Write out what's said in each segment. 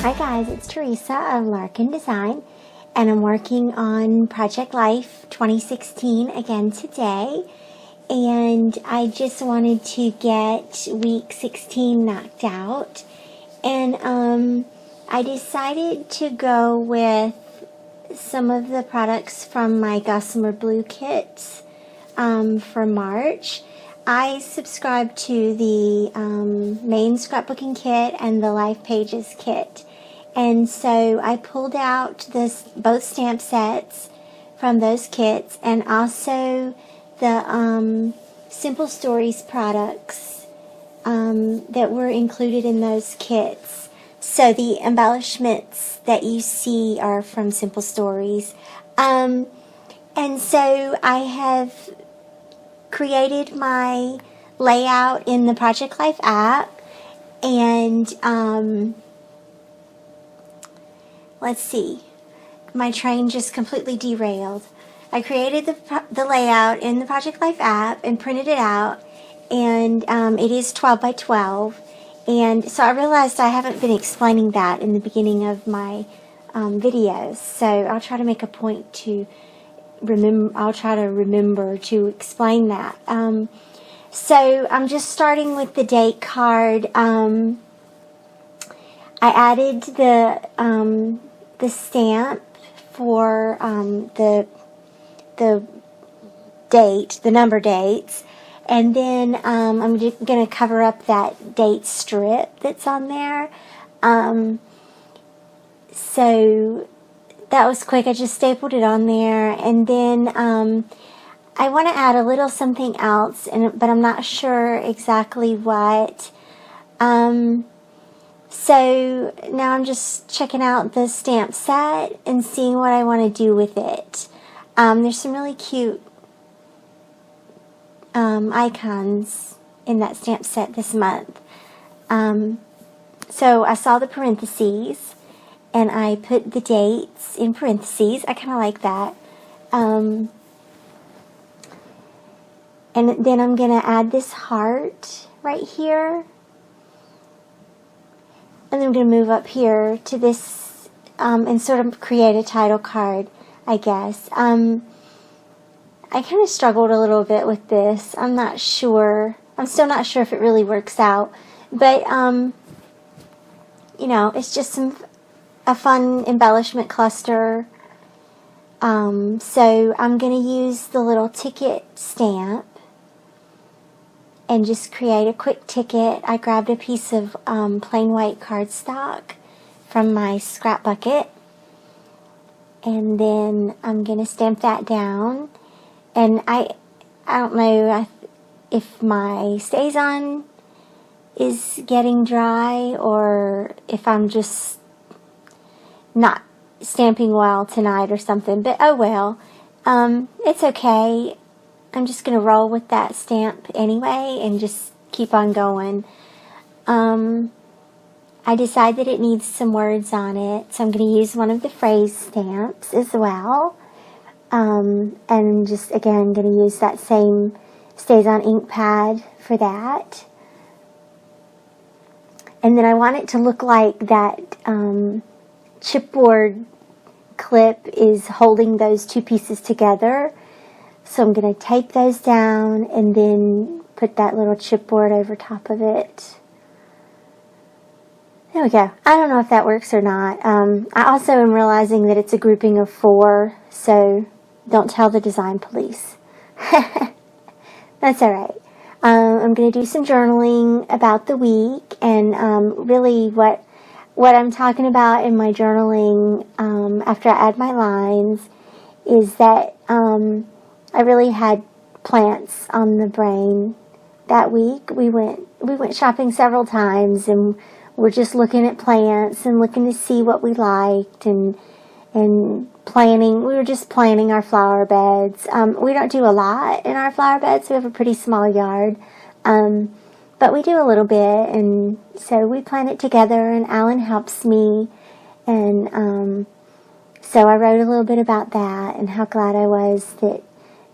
Hi guys, it's Theresa of Larkin Design, and I'm working on Project Life 2016 again today, and I just wanted to get week 16 knocked out, and I decided to go with some of the products from my Gossamer Blue kits for March. I subscribe to the main scrapbooking kit and the Life Pages kit. And so I pulled out both stamp sets from those kits, and also the Simple Stories products that were included in those kits. So the embellishments that you see are from Simple Stories. And so I have created my layout in the Project Life app, and let's see, my train just completely derailed. I created the layout in the Project Life app and printed it out, and it is 12 by 12, and so I realized I haven't been explaining that in the beginning of my videos, so I'll try to make a point to remember to explain that. So I'm just starting with the date card. I added the stamp for the date, the number dates, and then I'm just going to cover up that date strip that's on there. So that was quick. I just stapled it on there, and then I want to add a little something else, but I'm not sure exactly what. So now I'm just checking out the stamp set and seeing what I want to do with it. There's some really cute icons in that stamp set this month. So I saw the parentheses, and I put the dates in parentheses. I kind of like that. And then I'm going to add this heart right here. And then I'm going to move up here to this and sort of create a title card, I guess. I kind of struggled a little bit with this. I'm not sure. I'm still not sure if it really works out. But, you know, it's just a fun embellishment cluster. So I'm going to use the little ticket stamp and just create a quick ticket. I grabbed a piece of plain white cardstock from my scrap bucket, and then I'm going to stamp that down. And I don't know if my StazOn is getting dry, or if I'm just not stamping well tonight or something, but oh well. It's okay. I'm just going to roll with that stamp anyway and just keep on going. I decide that it needs some words on it, so I'm going to use one of the phrase stamps as well. And just, again, going to use that same StazOn ink pad for that. And then I want it to look like that chipboard clip is holding those two pieces together. So I'm going to tape those down and then put that little chipboard over top of it. There we go. I don't know if that works or not. I also am realizing that it's a grouping of 4, so don't tell the design police. That's alright. I'm going to do some journaling about the week, and really what I'm talking about in my journaling after I add my lines is that I really had plants on the brain that week. We went shopping several times, and we're just looking at plants and looking to see what we liked, and planning. We were just planning our flower beds. We don't do a lot in our flower beds. We have a pretty small yard, but we do a little bit, and so we plan it together, and Alan helps me, and so I wrote a little bit about that and how glad I was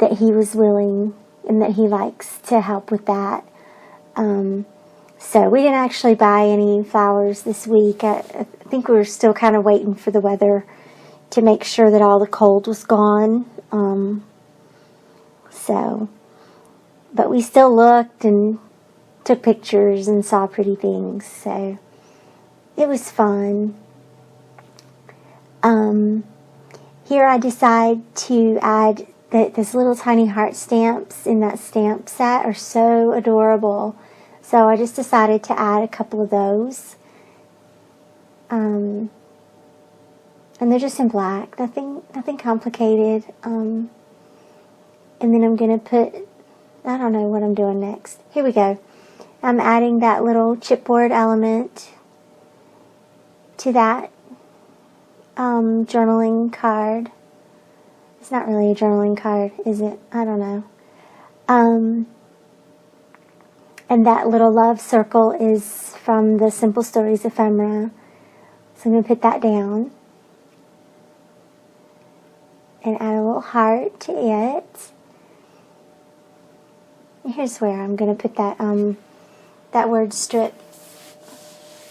that he was willing and that he likes to help with that. So we didn't actually buy any flowers this week. I think we were still kind of waiting for the weather to make sure that all the cold was gone. But we still looked and took pictures and saw pretty things, so it was fun. Here I decide to add those little tiny heart stamps in that stamp set are so adorable. So I just decided to add a couple of those. And they're just in black, nothing complicated. And then I'm going to put, I don't know what I'm doing next. Here we go. I'm adding that little chipboard element to that journaling card. It's not really a journaling card, is it? I don't know. And that little love circle is from the Simple Stories ephemera. So I'm going to put that down and add a little heart to it. And here's where I'm going to put that word strip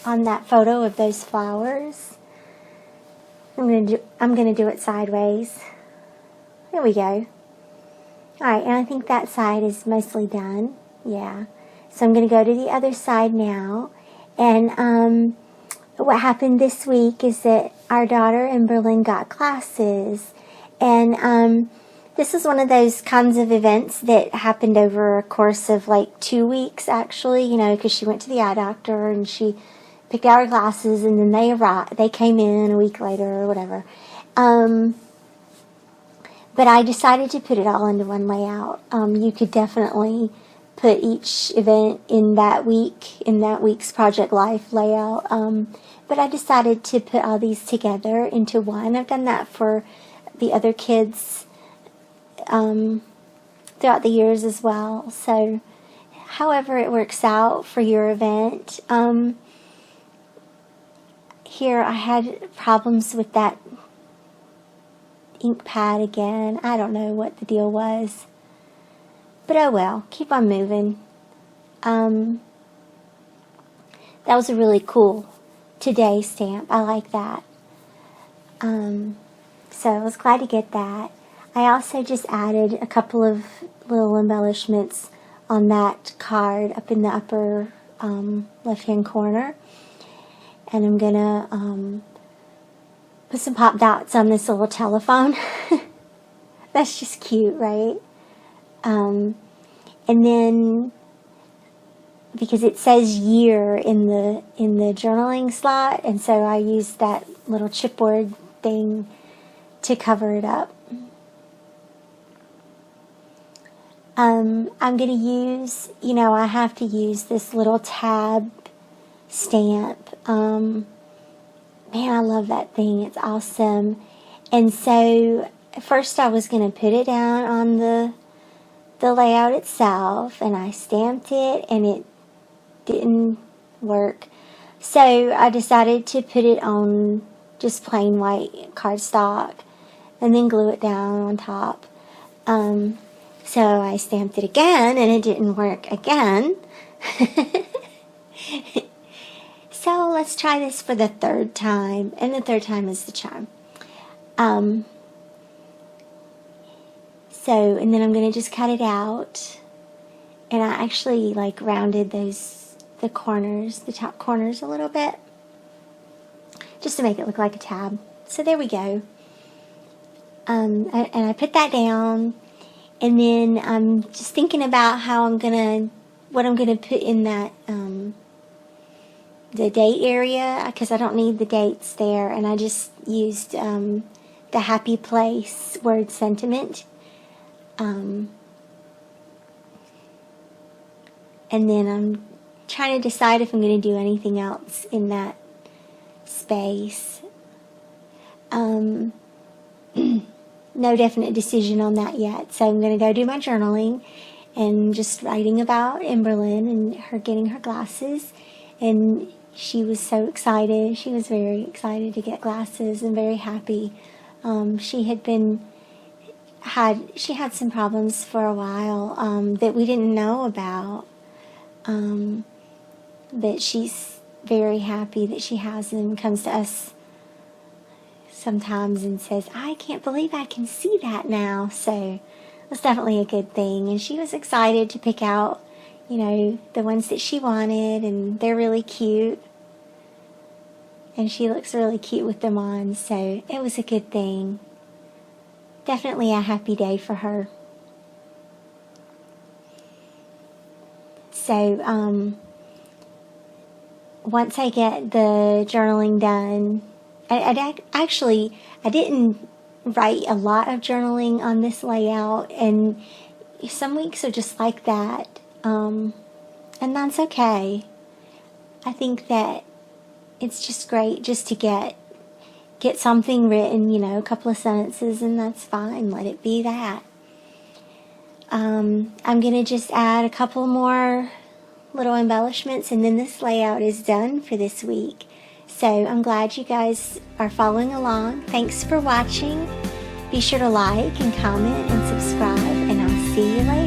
on that photo of those flowers. I'm going to do it sideways. There we go. Alright, and I think that side is mostly done. Yeah. So I'm going to go to the other side now. And what happened this week is that our daughter in Berlin got glasses. And this is one of those kinds of events that happened over a course of like 2 weeks, actually, you know, because she went to the eye doctor and she picked out her glasses, and then they came in a week later or whatever. But I decided to put it all into one layout. You could definitely put each event in that week's Project Life layout. But I decided to put all these together into one. I've done that for the other kids throughout the years as well. So however it works out for your event. Here I had problems with that ink pad again. I don't know what the deal was. But oh well, keep on moving. That was a really cool Today stamp. I like that. So I was glad to get that. I also just added a couple of little embellishments on that card up in the upper left-hand corner. And I'm going to put some pop dots on this little telephone. That's just cute, right? And then, because it says year in the journaling slot, and so I used that little chipboard thing to cover it up. I'm going to use, I have to use this little tab stamp. Man, I love that thing. It's awesome. And so first I was going to put it down on the layout itself, and I stamped it, and it didn't work. So I decided to put it on just plain white cardstock and then glue it down on top. So I stamped it again, and it didn't work again. So let's try this for the third time, and the third time is the charm. And then I'm going to just cut it out, and I actually rounded the corners, the top corners a little bit, just to make it look like a tab. So there we go. And I put that down, and then I'm just thinking about what I'm gonna put in that the date area, because I don't need the dates there, and I just used the happy place word sentiment. And then I'm trying to decide if I'm going to do anything else in that space. No definite decision on that yet. So I'm going to go do my journaling and just writing about Emberlyn and her getting her glasses. And she was so excited. She was very excited to get glasses and very happy. She had some problems for a while that we didn't know about, but she's very happy that she has them. Comes to us sometimes and says, I can't believe I can see that now. So it's definitely a good thing. And she was excited to pick out, the ones that she wanted, and they're really cute. And she looks really cute with them on, so it was a good thing. Definitely a happy day for her. So, once I get the journaling done, I didn't write a lot of journaling on this layout, and some weeks are just like that, and that's okay. I think that it's just great just to get something written, a couple of sentences, and that's fine. Let it be that. I'm going to just add a couple more little embellishments, and then this layout is done for this week. So I'm glad you guys are following along. Thanks for watching. Be sure to like and comment and subscribe, and I'll see you later.